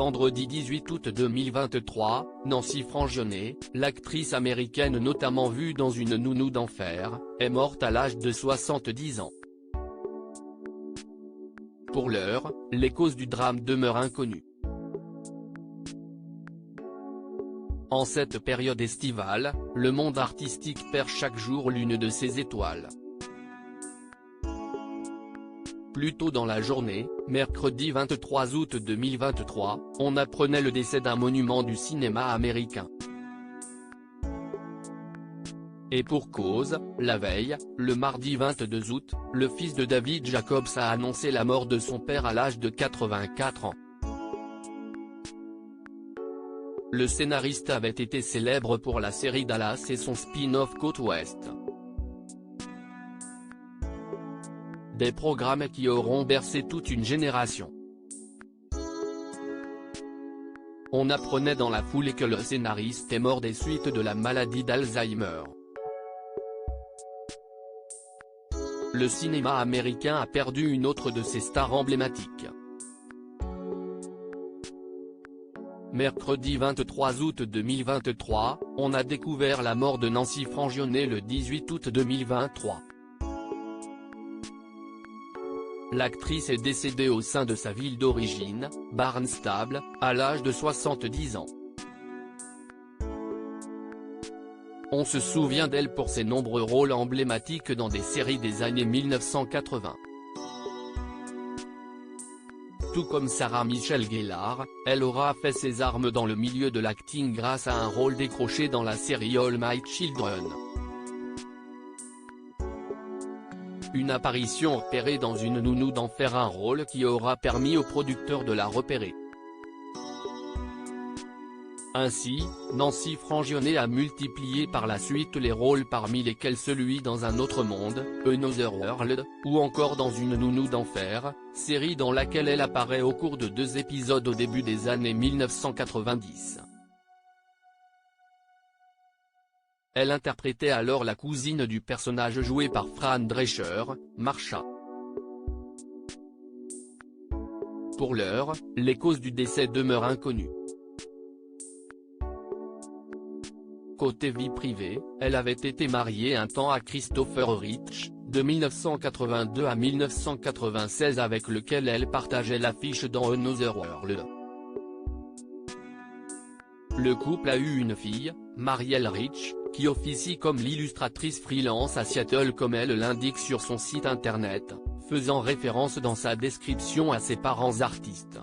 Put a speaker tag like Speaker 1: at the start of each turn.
Speaker 1: vendredi 18 août 2023, Nancy Frangione, l'actrice américaine notamment vue dans Une nounou d'enfer, est morte à l'âge de 70 ans. Pour l'heure, les causes du drame demeurent inconnues. En cette période estivale, le monde artistique perd chaque jour l'une de ses étoiles. Plus tôt dans la journée, mercredi 23 août 2023, on apprenait le décès d'un monument du cinéma américain. Et pour cause, la veille, le mardi 22 août, le fils de David Jacobs a annoncé la mort de son père à l'âge de 84 ans. Le scénariste avait été célèbre pour la série Dallas et son spin-off Côte Ouest. Des programmes qui auront bercé toute une génération. On apprenait dans la foulée que le scénariste est mort des suites de la maladie d'Alzheimer. Le cinéma américain a perdu une autre de ses stars emblématiques. Mercredi 23 août 2023, on a découvert la mort de Nancy Frangione le 18 août 2023. L'actrice est décédée au sein de sa ville d'origine, Barnstable, à l'âge de 70 ans. On se souvient d'elle pour ses nombreux rôles emblématiques dans des séries des années 1980. Tout comme Sarah Michelle Gellar, elle aura fait ses armes dans le milieu de l'acting grâce à un rôle décroché dans la série All My Children. Une apparition repérée dans Une nounou d'enfer, un rôle qui aura permis aux producteurs de la repérer. Ainsi, Nancy Frangione a multiplié par la suite les rôles parmi lesquels celui dans Un autre monde, Another World, ou encore dans Une nounou d'enfer, série dans laquelle elle apparaît au cours de 2 épisodes au début des années 1990. Elle interprétait alors la cousine du personnage joué par Fran Drescher, Marsha. Pour l'heure, les causes du décès demeurent inconnues. Côté vie privée, elle avait été mariée un temps à Christopher Rich, de 1982 à 1996, avec lequel elle partageait l'affiche dans Another World. Le couple a eu une fille, Marielle Rich, qui officie comme l'illustratrice freelance à Seattle comme elle l'indique sur son site internet, faisant référence dans sa description à ses parents artistes.